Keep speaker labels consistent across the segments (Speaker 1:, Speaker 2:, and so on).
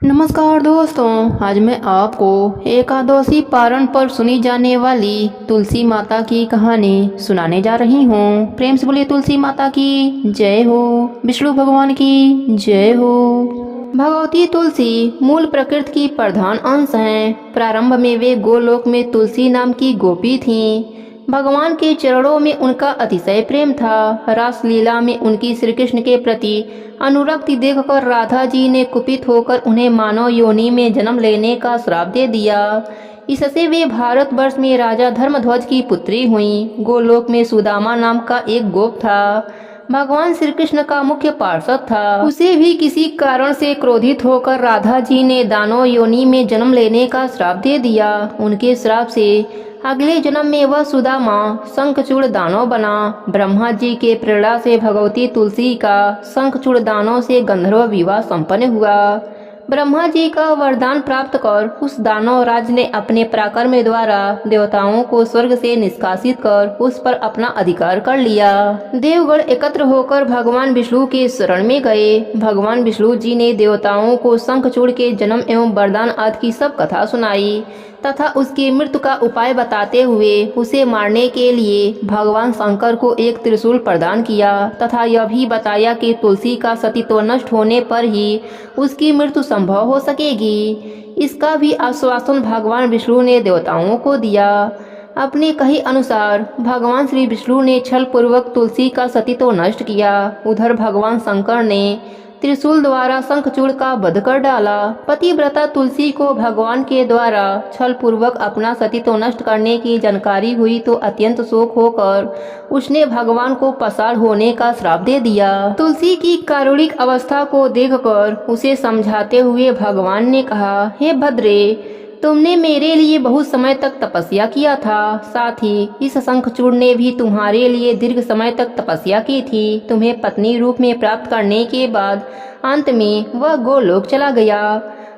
Speaker 1: नमस्कार दोस्तों, आज मैं आपको एकादशी पारण पर सुनी जाने वाली तुलसी माता की कहानी सुनाने जा रही हूँ। प्रेम से बोलिए तुलसी माता की जय हो, विष्णु भगवान की जय हो। भगवती तुलसी मूल प्रकृति की प्रधान अंश हैं। प्रारंभ में वे गोलोक में तुलसी नाम की गोपी थीं। भगवान के चरणों में उनका अतिशय प्रेम था। रासलीला में उनकी श्री कृष्ण के प्रति अनुरक्ति देखकर राधा जी ने कुपित होकर उन्हें मानव योनि में जन्म लेने का श्राप दे दिया। इससे वे भारतवर्ष में राजा धर्मध्वज की पुत्री हुईं। गोलोक में सुदामा नाम का एक गोप था। भगवान श्री कृष्ण का मुख्य पार्षद था। उसे भी किसी कारण से क्रोधित होकर राधा जी ने दानव योनि में जन्म लेने का श्राप दे दिया। उनके श्राप से अगले जन्म में वह सुदामा शंखचूड़ दानव बना। ब्रह्मा जी के प्रेरणा से भगवती तुलसी का शंखचूड़ दानव से गंधर्व विवाह संपन्न हुआ। ब्रह्मा जी का वरदान प्राप्त कर उस दानव राज ने अपने पराक्रम द्वारा देवताओं को स्वर्ग से निष्कासित कर उस पर अपना अधिकार कर लिया। देवगण एकत्र होकर भगवान विष्णु के शरण में गए। भगवान विष्णु जी ने देवताओं को शंखचूड़ के जन्म एवं वरदान आदि की सब कथा सुनाई तथा उसकी मृत्यु का उपाय बताते हुए उसे मारने के लिए भगवान शंकर को एक त्रिशूल प्रदान किया तथा यह भी बताया कि तुलसी का सतीत्व नष्ट होने पर ही उसकी मृत्यु संभव हो सकेगी। इसका भी आश्वासन भगवान विष्णु ने देवताओं को दिया। अपने कहे अनुसार भगवान श्री विष्णु ने छल पूर्वक तुलसी का सतीत्व नष्ट किया। उधर भगवान शंकर ने त्रिशूल द्वारा शंखचूड़ का वध कर डाला। पतिव्रता तुलसी को भगवान के द्वारा छल पूर्वक अपना सतीत्व नष्ट करने की जानकारी हुई तो अत्यंत शोक होकर उसने भगवान को पसार होने का श्राप दे दिया। तुलसी की कारुणिक अवस्था को देखकर उसे समझाते हुए भगवान ने कहा, हे भद्रे, तुमने मेरे लिए बहुत समय तक तपस्या किया था। साथ ही इस शंखचूड़ ने भी तुम्हारे लिए दीर्घ समय तक तपस्या की थी। तुम्हें पत्नी रूप में प्राप्त करने के बाद अंत में वह गोलोक चला गया।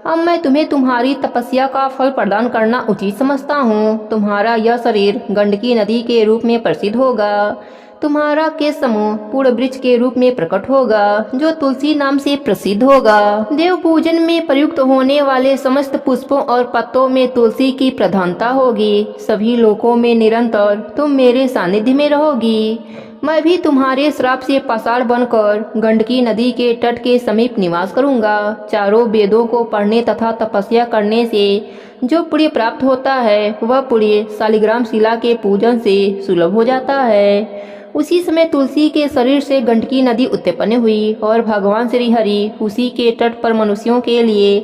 Speaker 1: अब मैं तुम्हें तुम्हारी तपस्या का फल प्रदान करना उचित समझता हूँ। तुम्हारा यह शरीर गंडकी नदी के रूप में प्रसिद्ध होगा। तुम्हारा केश समूह पूर्ण वृक्ष के रूप में प्रकट होगा जो तुलसी नाम से प्रसिद्ध होगा। देव पूजन में प्रयुक्त होने वाले समस्त पुष्पों और पत्तों में तुलसी की प्रधानता होगी। सभी लोकों में निरंतर तुम मेरे सानिध्य में रहोगी। मैं भी तुम्हारे श्राप से पाषाण बनकर गंडकी नदी के तट के समीप निवास करूंगा। चारों वेदों को पढ़ने तथा तपस्या करने से जो पुण्य प्राप्त होता है वह पुण्य शालिग्राम शिला के पूजन से सुलभ हो जाता है। उसी समय तुलसी के शरीर से गंडकी नदी उत्पन्न हुई और भगवान श्री हरि उसी के तट पर मनुष्यों के लिए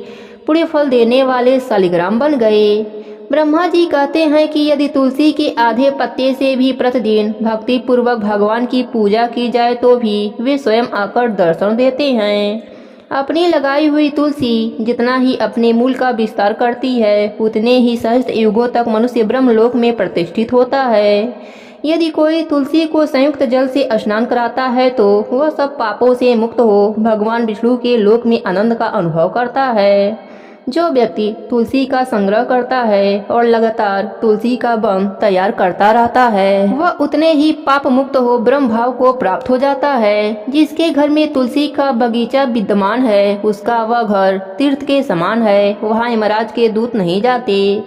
Speaker 1: पुण्य फल देने वाले शालिग्राम बन गए। ब्रह्मा जी कहते हैं कि यदि तुलसी के आधे पत्ते से भी प्रतिदिन भक्ति पूर्वक भगवान की पूजा की जाए तो भी वे स्वयं आकर दर्शन देते हैं। अपनी लगाई हुई तुलसी जितना ही अपने मूल का विस्तार करती है उतने ही सहस्त्र युगों तक मनुष्य ब्रह्मलोक में प्रतिष्ठित होता है। यदि कोई तुलसी को संयुक्त जल से स्नान कराता है तो वह सब पापों से मुक्त हो भगवान विष्णु के लोक में आनंद का अनुभव करता है। जो व्यक्ति तुलसी का संग्रह करता है और लगातार तुलसी का वन तैयार करता रहता है वह उतने ही पाप मुक्त हो ब्रह्म भाव को प्राप्त हो जाता है। जिसके घर में तुलसी का बगीचा विद्यमान है उसका वह घर तीर्थ के समान है। वहाँ यमराज के दूत नहीं जाते।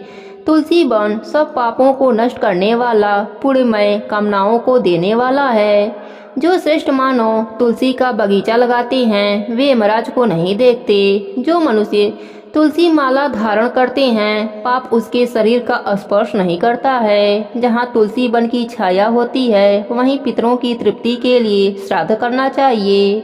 Speaker 1: तुलसी वन सब पापों को नष्ट करने वाला पुण्यमय कामनाओं को देने वाला है। जो श्रेष्ठ मानव तुलसी का बगीचा लगाते हैं वे यमराज को नहीं देखते। जो मनुष्य तुलसी माला धारण करते हैं पाप उसके शरीर का स्पर्श नहीं करता है। जहाँ तुलसी वन की छाया होती है वहीं पितरों की तृप्ति के लिए श्राद्ध करना चाहिए।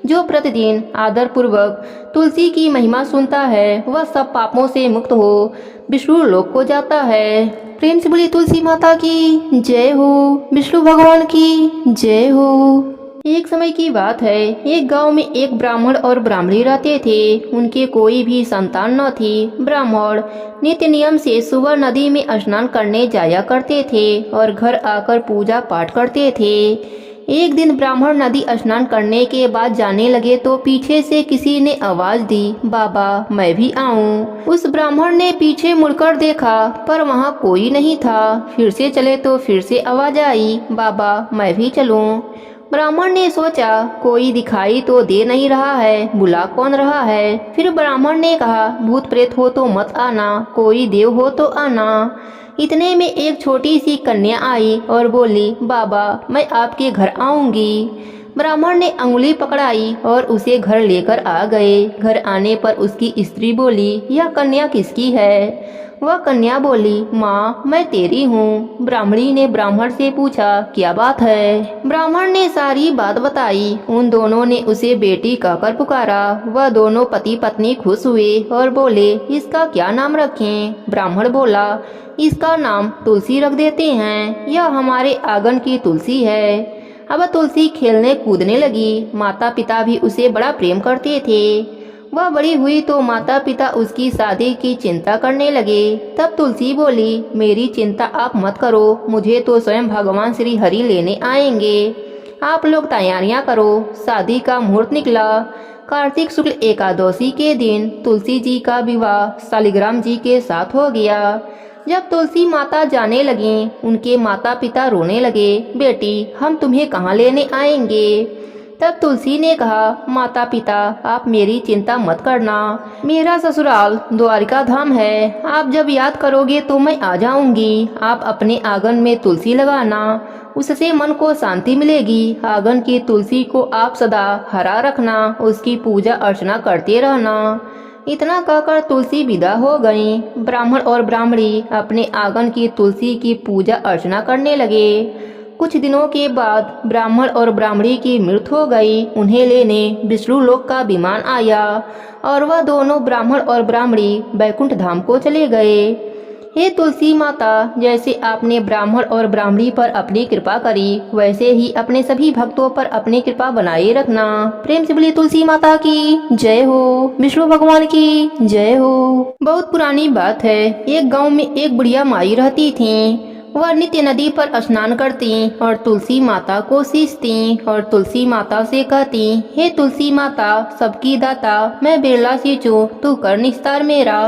Speaker 1: जो प्रतिदिन आदर पूर्वक तुलसी की महिमा सुनता है वह सब पापों से मुक्त हो विष्णु लोक को जाता है। प्रेम से बोली तुलसी माता की जय हो, विष्णु भगवान की जय हो। एक समय की बात है, एक गांव में एक ब्राह्मण और ब्राह्मणी रहते थे। उनके कोई भी संतान न थी। ब्राह्मण नित्य नियम से सुबह नदी में स्नान करने जाया करते थे और घर आकर पूजा पाठ करते थे। एक दिन ब्राह्मण नदी स्नान करने के बाद जाने लगे तो पीछे से किसी ने आवाज दी, बाबा मैं भी आऊं। उस ब्राह्मण ने पीछे मुड़कर देखा पर वहाँ कोई नहीं था। फिर से चले तो फिर से आवाज आई, बाबा मैं भी चलूं। ब्राह्मण ने सोचा कोई दिखाई तो दे नहीं रहा है, बुला कौन रहा है। फिर ब्राह्मण ने कहा भूत प्रेत हो तो मत आना, कोई देव हो तो आना। इतने में एक छोटी सी कन्या आई और बोली बाबा मैं आपके घर आऊंगी। ब्राह्मण ने अंगुली पकड़ाई और उसे घर लेकर आ गए। घर आने पर उसकी स्त्री बोली यह कन्या किसकी है। वह कन्या बोली माँ मैं तेरी हूँ। ब्राह्मणी ने ब्राह्मण से पूछा क्या बात है। ब्राह्मण ने सारी बात बताई। उन दोनों ने उसे बेटी कहकर पुकारा। वह दोनों पति पत्नी खुश हुए और बोले इसका क्या नाम रखें। ब्राह्मण बोला इसका नाम तुलसी रख देते हैं, यह हमारे आंगन की तुलसी है। अब तुलसी खेलने कूदने लगी। माता पिता भी उसे बड़ा प्रेम करते थे। वह बड़ी हुई तो माता पिता उसकी शादी की चिंता करने लगे। तब तुलसी बोली मेरी चिंता आप मत करो, मुझे तो स्वयं भगवान श्री हरि लेने आएंगे। आप लोग तैयारियां करो। शादी का मुहूर्त निकला। कार्तिक शुक्ल एकादशी के दिन तुलसी जी का विवाह शालिग्राम जी के साथ हो गया। जब तुलसी माता जाने लगी, उनके माता पिता रोने लगे बेटी हम तुम्हें कहाँ लेने आएंगे। तब तुलसी ने कहा माता पिता आप मेरी चिंता मत करना, मेरा ससुराल द्वारिका धाम है। आप जब याद करोगे तो मैं आ जाऊंगी। आप अपने आंगन में तुलसी लगाना, उससे मन को शांति मिलेगी। आंगन की तुलसी को आप सदा हरा रखना, उसकी पूजा अर्चना करते रहना। इतना कहकर तुलसी विदा हो गई। ब्राह्मण और ब्राह्मणी अपने आंगन की तुलसी की पूजा अर्चना करने लगे। कुछ दिनों के बाद ब्राह्मण और ब्राह्मणी की मृत्यु हो गई। उन्हें लेने विष्णु लोक का विमान आया और वह दोनों ब्राह्मण और ब्राह्मणी बैकुंठ धाम को चले गए। हे तुलसी माता जैसे आपने ब्राह्मण और ब्राह्मणी पर अपनी कृपा करी, वैसे ही अपने सभी भक्तों पर अपनी कृपा बनाए रखना। प्रेम से बोलिए तुलसी माता की जय हो, विष्णु भगवान की जय हो। बहुत पुरानी बात है। एक गांव में एक बुढ़िया माई रहती थी। वह नित्य नदी पर स्नान करती और तुलसी माता को सींचती और तुलसी माता से कहती हे तुलसी माता सबकी दाता मैं बिरला सींचूं, तू कर निस्तार मेरा।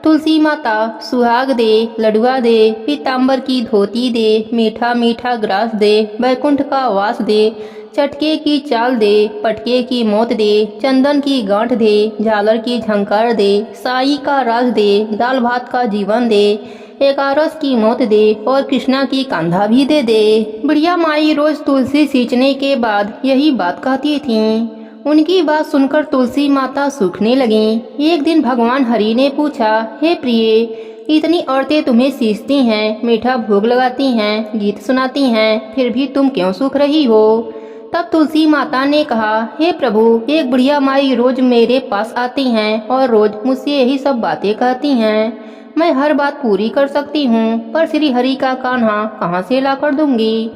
Speaker 1: तुलसी माता सुहाग दे, लडुआ दे, पीताम्बर की धोती दे, मीठा मीठा ग्रास दे, बैकुंठ का वास दे, चटके की चाल दे, पटके की मौत दे, चंदन की गांठ दे, झालर की झंकार दे, साई का राज दे, दाल भात का जीवन दे, एकादश की मौत दे और कृष्णा की कांधा भी दे दे। बुढ़िया माई रोज तुलसी सींचने के बाद यही बात कहती थीं। उनकी बात सुनकर तुलसी माता सूखने लगीं। एक दिन भगवान हरि ने पूछा हे प्रिय इतनी औरतें तुम्हें सींचती हैं, मीठा भोग लगाती हैं, गीत सुनाती हैं, फिर भी तुम क्यों सूख रही हो। तब तुलसी माता ने कहा हे प्रभु एक बुढ़िया माई रोज मेरे पास आती हैं और रोज मुझसे यही सब बातें कहती हैं। मैं हर बात पूरी कर सकती हूँ, पर श्री हरि का कान्हा कहाँ से ला कर दूंगी।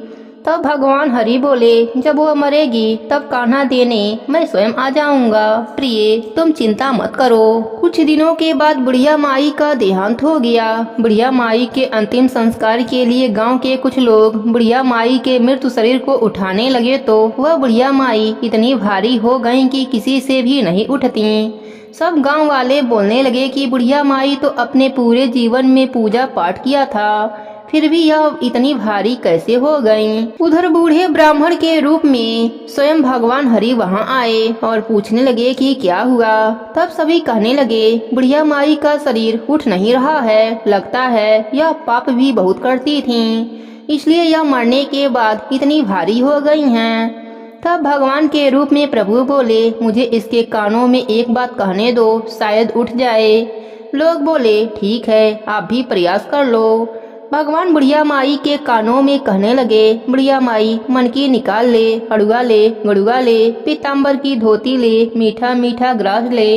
Speaker 1: तब भगवान हरि बोले जब वह मरेगी तब कान्हा देने मैं स्वयं आ जाऊंगा। प्रिय तुम चिंता मत करो। कुछ दिनों के बाद बुढ़िया माई का देहांत हो गया। बुढ़िया माई के अंतिम संस्कार के लिए गांव के कुछ लोग बुढ़िया माई के मृत शरीर को उठाने लगे तो वह बुढ़िया माई इतनी भारी हो गई कि किसी से भी नहीं उठती। सब गांव वाले बोलने लगे कि बुढ़िया माई तो अपने पूरे जीवन में पूजा पाठ किया था, फिर भी यह इतनी भारी कैसे हो गई। उधर बूढ़े ब्राह्मण के रूप में स्वयं भगवान हरि वहां आए और पूछने लगे कि क्या हुआ। तब सभी कहने लगे बुढ़िया माई का शरीर उठ नहीं रहा है, लगता है यह पाप भी बहुत करती थीं, इसलिए यह मरने के बाद इतनी भारी हो गई हैं। तब भगवान के रूप में प्रभु बोले मुझे इसके कानों में एक बात कहने दो, शायद उठ जाए। लोग बोले ठीक है आप भी प्रयास कर लो। भगवान बुढ़िया माई के कानों में कहने लगे बुढ़िया माई मन की निकाल ले, अड़ुआ ले, गड़ुआ ले, पीताम्बर की धोती ले, मीठा मीठा ग्रास ले,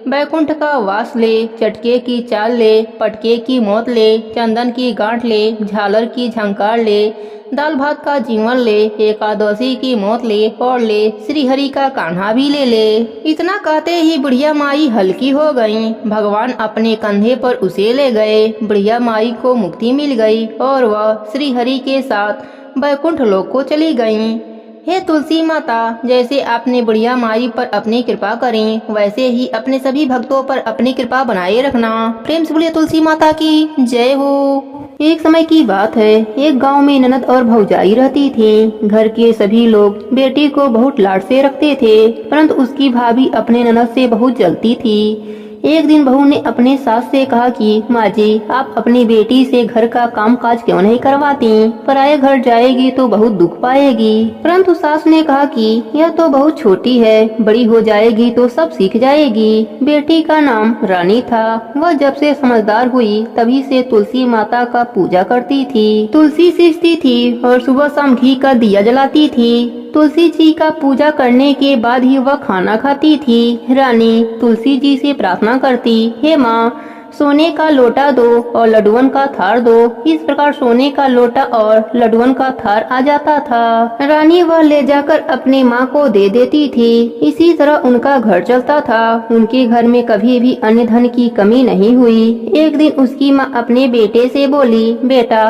Speaker 1: बैकुंठ का वास ले, चटके की चाल ले, पटके की मौत ले, चंदन की गांठ ले, झालर की झंकार ले, दाल भात का जीवन ले, एकादशी की मौत ले और ले श्री हरि का कान्हा भी ले। इतना कहते ही बुढ़िया माई हल्की हो गई। भगवान अपने कंधे पर उसे ले गए। बुढ़िया माई को मुक्ति मिल गई और वह श्री हरि के साथ बैकुंठ लोक को चली गईं। हे तुलसी माता, जैसे आपने बुढ़िया माई पर अपनी कृपा करें, वैसे ही अपने सभी भक्तों पर अपनी कृपा बनाए रखना। प्रेम से बोलिए तुलसी माता की जय हो। एक समय की बात है, एक गांव में ननद और भौजाई रहती थी। घर के सभी लोग बेटी को बहुत लाड से रखते थे, परंतु उसकी भाभी अपने ननद से बहुत जलती थी। एक दिन बहू ने अपने सास से कहा कि माँ जी, आप अपनी बेटी से घर का काम काज क्यों नहीं करवाती? पराये घर जाएगी तो बहुत दुख पाएगी। परंतु सास ने कहा कि यह तो बहुत छोटी है, बड़ी हो जाएगी तो सब सीख जाएगी। बेटी का नाम रानी था। वह जब से समझदार हुई तभी से तुलसी माता का पूजा करती थी, तुलसी सींचती थी और सुबह शाम घी का दिया जलाती थी। तुलसी जी का पूजा करने के बाद ही वह खाना खाती थी। रानी तुलसी जी से प्रार्थना करती, हे माँ, सोने का लोटा दो और लड्डुअन का थार दो। इस प्रकार सोने का लोटा और लड्डुअन का थार आ जाता था। रानी वह ले जाकर अपने माँ को दे देती थी। इसी तरह उनका घर चलता था। उनके घर में कभी भी अन्न धन की कमी नहीं हुई। एक दिन उसकी माँ अपने बेटे से बोली, बेटा,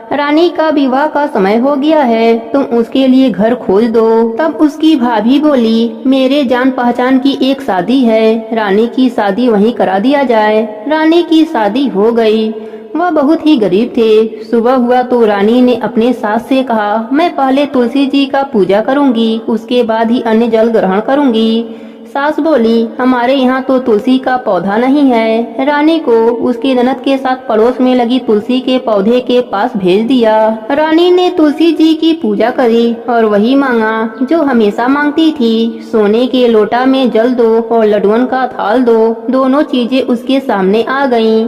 Speaker 1: रानी का विवाह का समय हो गया है, तुम उसके लिए घर खोज दो। तब उसकी भाभी बोली, मेरे जान पहचान की एक शादी है, रानी की शादी वहीं करा दिया जाए। रानी की शादी हो गई। वह बहुत ही गरीब थे। सुबह हुआ तो रानी ने अपने सास से कहा, मैं पहले तुलसी जी का पूजा करूंगी, उसके बाद ही अन्न जल ग्रहण करूंगी। सास बोली, हमारे यहाँ तो तुलसी का पौधा नहीं है। रानी को उसके ननद के साथ पड़ोस में लगी तुलसी के पौधे के पास भेज दिया। रानी ने तुलसी जी की पूजा करी और वही मांगा जो हमेशा मांगती थी। सोने के लोटा में जल दो और लड्डुअन का थाल दो। दोनों चीजें उसके सामने आ गईं।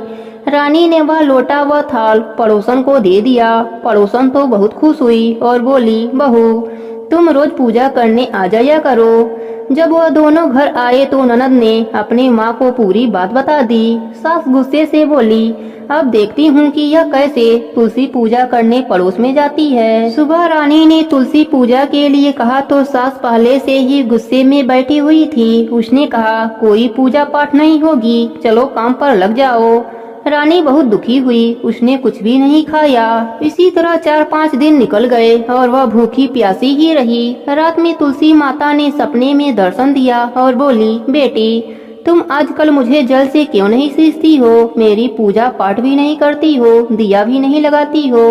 Speaker 1: रानी ने वह लोटा व थाल पड़ोसन को दे दिया। पड़ोसन तो बहुत खुश हुई और बोली, बहू, तुम रोज पूजा करने आ जाया करो। जब वह दोनों घर आए तो ननद ने अपनी माँ को पूरी बात बता दी। सास गुस्से से बोली, अब देखती हूँ कि यह कैसे तुलसी पूजा करने पड़ोस में जाती है। सुबह रानी ने तुलसी पूजा के लिए कहा तो सास पहले से ही गुस्से में बैठी हुई थी। उसने कहा, कोई पूजा पाठ नहीं होगी, चलो काम पर लग जाओ। रानी बहुत दुखी हुई। उसने कुछ भी नहीं खाया। इसी तरह 4-5 दिन निकल गए और वह भूखी प्यासी ही रही। रात में तुलसी माता ने सपने में दर्शन दिया और बोली, बेटी, तुम आजकल मुझे जल से क्यों नहीं सींचती हो? मेरी पूजा पाठ भी नहीं करती हो, दिया भी नहीं लगाती हो।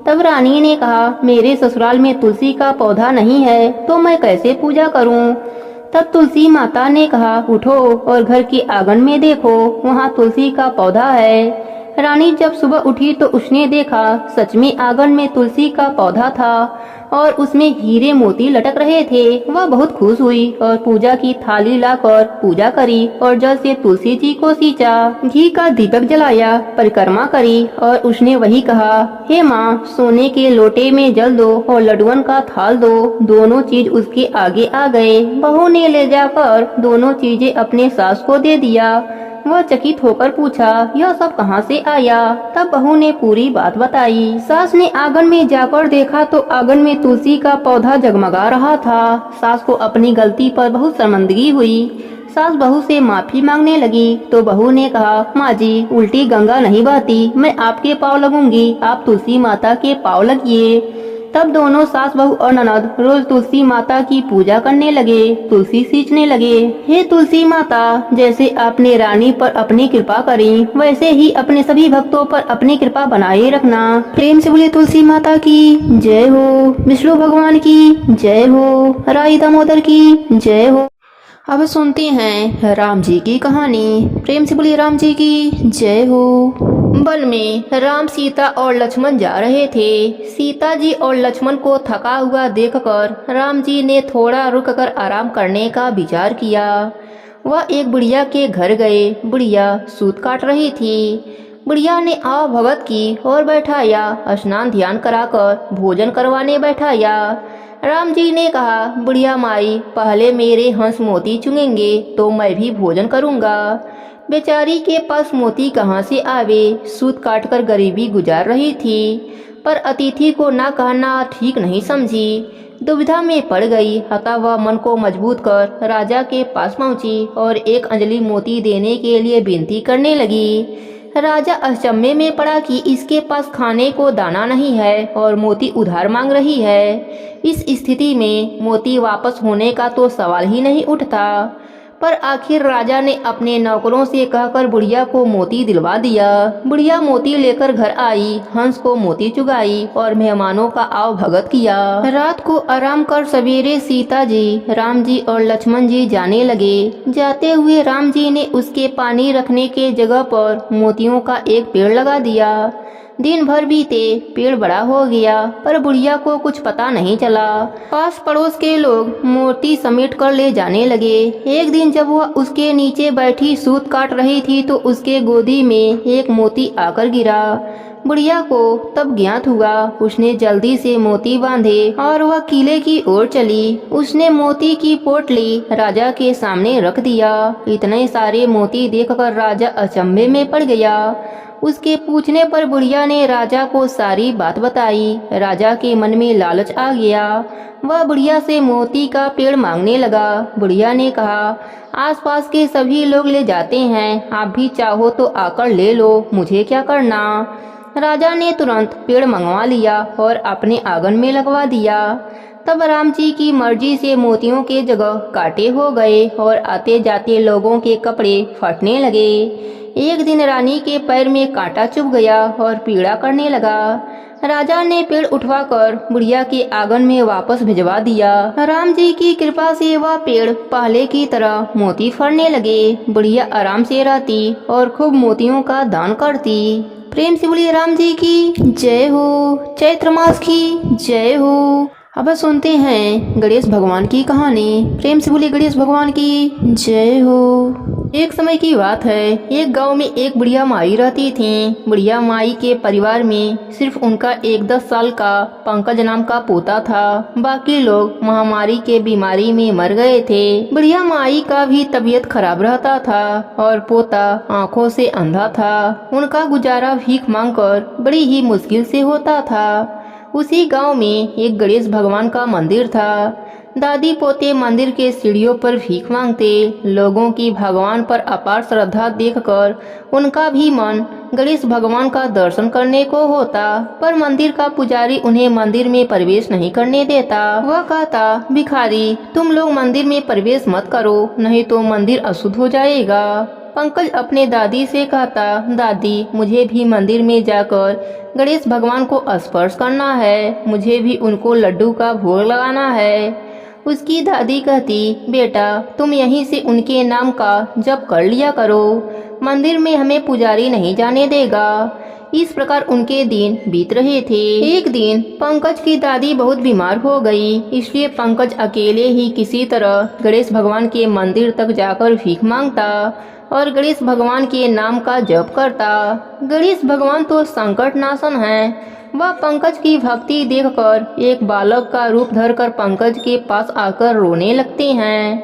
Speaker 1: तब रानी ने कहा, मेरे ससुराल में तुलसी का पौधा नहीं है तो मैं कैसे पूजा करूं? तब तुलसी माता ने कहा, उठो और घर के आंगन में देखो, वहाँ तुलसी का पौधा है। रानी जब सुबह उठी तो उसने देखा सच में आंगन में तुलसी का पौधा था और उसमें हीरे मोती लटक रहे थे। वह बहुत खुश हुई और पूजा की थाली लाकर पूजा करी और जल से तुलसी जी को सींचा, घी का दीपक जलाया, परिक्रमा करी और उसने वही कहा, हे माँ, सोने के लोटे में जल दो और लड्डुअन का थाल दो। दोनों चीज उसके आगे आ गए। बहू ने ले जाकर दोनों चीजें अपने सास को दे दिया। वह चकित होकर पूछा, यह सब कहाँ से आया? तब बहू ने पूरी बात बताई। सास ने आंगन में जाकर देखा तो आंगन में तुलसी का पौधा जगमगा रहा था। सास को अपनी गलती पर बहुत शर्मिंदगी हुई। सास बहू से माफी मांगने लगी तो बहू ने कहा, माँ जी, उल्टी गंगा नहीं बहती, मैं आपके पाँव लगूंगी, आप तुलसी माता के पाँव लगिए। तब दोनों सास बहू और ननद रोज तुलसी माता की पूजा करने लगे, तुलसी सींचने लगे। हे तुलसी माता, जैसे आपने रानी पर अपनी कृपा करी, वैसे ही अपने सभी भक्तों पर अपनी कृपा बनाए रखना। प्रेम से बोलिए तुलसी माता की जय हो। विष्णु भगवान की जय हो। राई दामोदर की जय हो। अब सुनते हैं राम जी की कहानी। प्रेम से बोलिए राम जी की जय हो। वन में राम, सीता और लक्ष्मण जा रहे थे। सीता जी और लक्ष्मण को थका हुआ देखकर राम जी ने थोड़ा रुककर आराम करने का विचार किया। वह एक बुढ़िया के घर गए। बुढ़िया सूत काट रही थी। बुढ़िया ने आव भगत की और बैठाया, स्नान ध्यान कराकर भोजन करवाने बैठाया। राम जी ने कहा, बुढ़िया माई, पहले मेरे हंस मोती चुंगेंगे तो मैं भी भोजन करूंगा। बेचारी के पास मोती कहाँ से आवे? सूत काटकर गरीबी गुजार रही थी, पर अतिथि को ना कहना ठीक नहीं समझी। दुविधा में पड़ गई। अतः वह मन को मजबूत कर राजा के पास पहुंची और एक अंजलि मोती देने के लिए विनती करने लगी। राजा अचंभे में पड़ा कि इसके पास खाने को दाना नहीं है और मोती उधार मांग रही है। इस स्थिति में मोती वापस होने का तो सवाल ही नहीं उठता। पर आखिर राजा ने अपने नौकरों से कहकर बुढ़िया को मोती दिलवा दिया। बुढ़िया मोती लेकर घर आई, हंस को मोती चुगाई और मेहमानों का आव भगत किया। रात को आराम कर सवेरे सीता जी, राम जी और लक्ष्मण जी जाने लगे। जाते हुए राम जी ने उसके पानी रखने के जगह पर मोतियों का एक पेड़ लगा दिया। दिन भर बीते, पेड़ बड़ा हो गया, पर बुढ़िया को कुछ पता नहीं चला। पास पड़ोस के लोग मोती समेट कर ले जाने लगे। एक दिन जब वह उसके नीचे बैठी सूत काट रही थी तो उसके गोदी में एक मोती आकर गिरा। बुढ़िया को तब ज्ञात हुआ। उसने जल्दी से मोती बांधे और वह किले की ओर चली। उसने मोती की पोटली राजा के सामने रख दिया। इतने सारे मोती देखकर राजा अचंभे में पड़ गया। उसके पूछने पर बुढ़िया ने राजा को सारी बात बताई। राजा के मन में लालच आ गया। वह बुढ़िया से मोती का पेड़ मांगने लगा। बुढ़िया ने कहा, आसपास के सभी लोग ले जाते हैं, आप भी चाहो तो आकर ले लो, मुझे क्या करना। राजा ने तुरंत पेड़ मंगवा लिया और अपने आंगन में लगवा दिया। तब राम जी की मर्जी से मोतियों के जगह कांटे हो गए और आते जाते लोगों के कपड़े फटने लगे। एक दिन रानी के पैर में कांटा चुभ गया और पीड़ा करने लगा। राजा ने पेड़ उठवाकर बुढ़िया के आंगन में वापस भिजवा दिया। राम जी की कृपा से वह पेड़ पहले की तरह मोती फड़ने लगे। बुढ़िया आराम से रहती और खूब मोतियों का दान करती। प्रेम से बोलिए राम जी की जय हो, चैत्र मास की जय हो। अब सुनते हैं गणेश भगवान की कहानी। प्रेम से बोलिए गणेश भगवान की जय हो। एक समय की बात है, एक गांव में एक बुढ़िया माई रहती थी। बुढ़िया माई के परिवार में सिर्फ उनका एक 10 साल का पंकज नाम का पोता था। बाकी लोग महामारी के बीमारी में मर गए थे। बुढ़िया माई का भी तबीयत खराब रहता था और पोता आंखों से अंधा था। उनका गुजारा भीख मांगकर बड़ी ही मुश्किल से होता था। उसी गांव में एक गणेश भगवान का मंदिर था। दादी पोते मंदिर के सीढ़ियों पर भीख मांगते। लोगों की भगवान पर अपार श्रद्धा देखकर उनका भी मन गणेश भगवान का दर्शन करने को होता, पर मंदिर का पुजारी उन्हें मंदिर में प्रवेश नहीं करने देता। वह कहता, भिखारी तुम लोग मंदिर में प्रवेश मत करो, नहीं तो मंदिर अशुद्ध हो जाएगा। पंकज अपने दादी से कहता, दादी मुझे भी मंदिर में जाकर गणेश भगवान को स्पर्श करना है, मुझे भी उनको लड्डू का भोग लगाना है। उसकी दादी कहती, बेटा तुम यहीं से उनके नाम का जप कर लिया करो, मंदिर में हमें पुजारी नहीं जाने देगा। इस प्रकार उनके दिन बीत रहे थे। एक दिन पंकज की दादी बहुत बीमार हो गई, इसलिए पंकज अकेले ही किसी तरह गणेश भगवान के मंदिर तक जाकर भीख मांगता और गणेश भगवान के नाम का जप करता। गणेश भगवान तो संकट नाशन है। वह पंकज की भक्ति देखकर एक बालक का रूप धरकर पंकज के पास आकर रोने लगते हैं।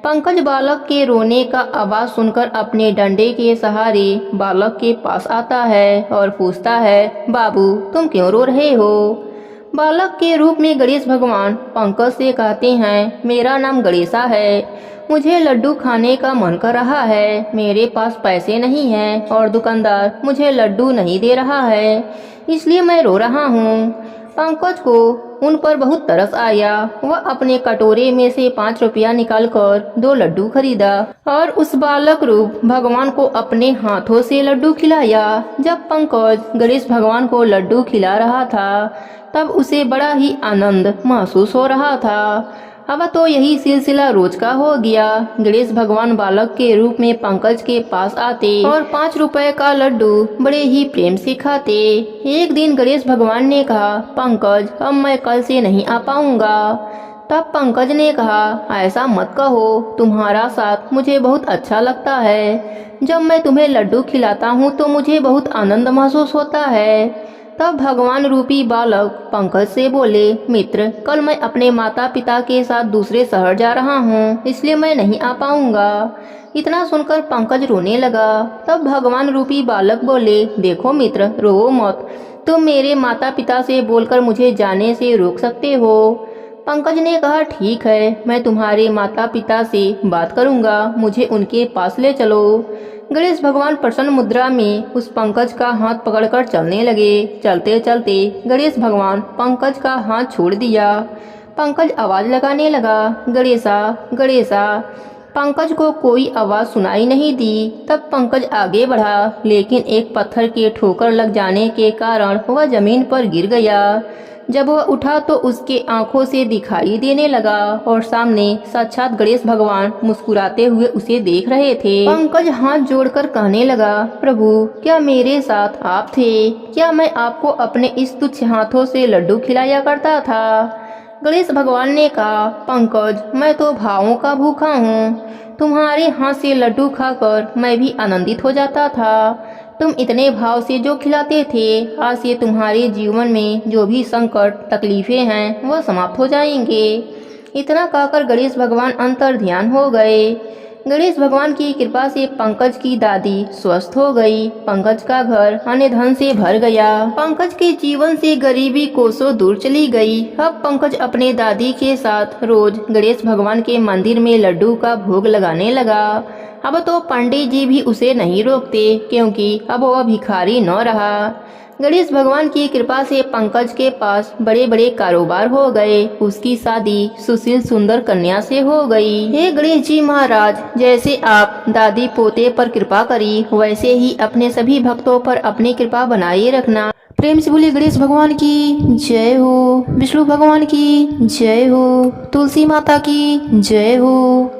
Speaker 1: पंकज बालक के रोने का आवाज सुनकर अपने डंडे के सहारे बालक के पास आता है और पूछता है, बाबू तुम क्यों रो रहे हो। बालक के रूप में गणेश भगवान पंकज से कहते हैं, मेरा नाम गणेशा है, मुझे लड्डू खाने का मन कर रहा है, मेरे पास पैसे नहीं हैं और दुकानदार मुझे लड्डू नहीं दे रहा है, इसलिए मैं रो रहा हूँ। पंकज को उन पर बहुत तरस आया। वह अपने कटोरे में से 5 रुपया निकालकर 2 लड्डू खरीदा और उस बालक रूप भगवान को अपने हाथों से लड्डू खिलाया। जब पंकज गणेश भगवान को लड्डू खिला रहा था तब उसे बड़ा ही आनंद महसूस हो रहा था। अब तो यही सिलसिला रोज का हो गया। गणेश भगवान बालक के रूप में पंकज के पास आते और 5 रुपए का लड्डू बड़े ही प्रेम से खाते। एक दिन गणेश भगवान ने कहा, पंकज अब मैं कल से नहीं आ पाऊंगा। तब पंकज ने कहा, ऐसा मत कहो, तुम्हारा साथ मुझे बहुत अच्छा लगता है। जब मैं तुम्हें लड्डू खिलाता हूँ तो मुझे बहुत आनंद महसूस होता है। तब भगवान रूपी बालक पंकज से बोले, मित्र कल मैं अपने माता पिता के साथ दूसरे शहर जा रहा हूँ, इसलिए मैं नहीं आ पाऊंगा। इतना सुनकर पंकज रोने लगा। तब भगवान रूपी बालक बोले, देखो मित्र रो मत, तुम मेरे माता पिता से बोलकर मुझे जाने से रोक सकते हो। पंकज ने कहा, ठीक है, मैं तुम्हारे माता पिता से बात करूंगा, मुझे उनके पास ले चलो। गणेश भगवान प्रसन्न मुद्रा में उस पंकज का हाथ पकड़कर चलने लगे। चलते चलते गणेश भगवान पंकज का हाथ छोड़ दिया। पंकज आवाज लगाने लगा, गणेशा गणेशा। पंकज को कोई आवाज सुनाई नहीं दी। तब पंकज आगे बढ़ा, लेकिन एक पत्थर के ठोकर लग जाने के कारण वह जमीन पर गिर गया। जब वह उठा तो उसके आंखों से दिखाई देने लगा और सामने साक्षात गणेश भगवान मुस्कुराते हुए उसे देख रहे थे। पंकज हाथ जोड़कर कहने लगा, प्रभु क्या मेरे साथ आप थे? क्या मैं आपको अपने इस तुच्छ हाथों से लड्डू खिलाया करता था? गणेश भगवान ने कहा, पंकज मैं तो भावों का भूखा हूँ। तुम्हारे हाथ से लड्डू खाकर मैं भी आनंदित हो जाता था। तुम इतने भाव से जो खिलाते थे, आज से तुम्हारे जीवन में जो भी संकट तकलीफें हैं वह समाप्त हो जाएंगे। इतना कहकर गणेश भगवान अंतर ध्यान हो गए। गणेश भगवान की कृपा से पंकज की दादी स्वस्थ हो गई। पंकज का घर अन्य धन से भर गया। पंकज के जीवन से गरीबी कोसों दूर चली गई। अब पंकज अपने दादी के साथ रोज गणेश भगवान के मंदिर में लड्डू का भोग लगाने लगा। अब तो पंडित जी भी उसे नहीं रोकते, क्योंकि अब वह भिखारी न रहा। गणेश भगवान की कृपा से पंकज के पास बड़े बड़े कारोबार हो गए। उसकी शादी सुशील सुंदर कन्या से हो गई। हे गणेश जी महाराज, जैसे आप दादी पोते पर कृपा करी, वैसे ही अपने सभी भक्तों पर अपनी कृपा बनाए रखना। प्रेम से बोलिए गणेश भगवान की जय हो, विष्णु भगवान की जय हो, तुलसी माता की जय हो।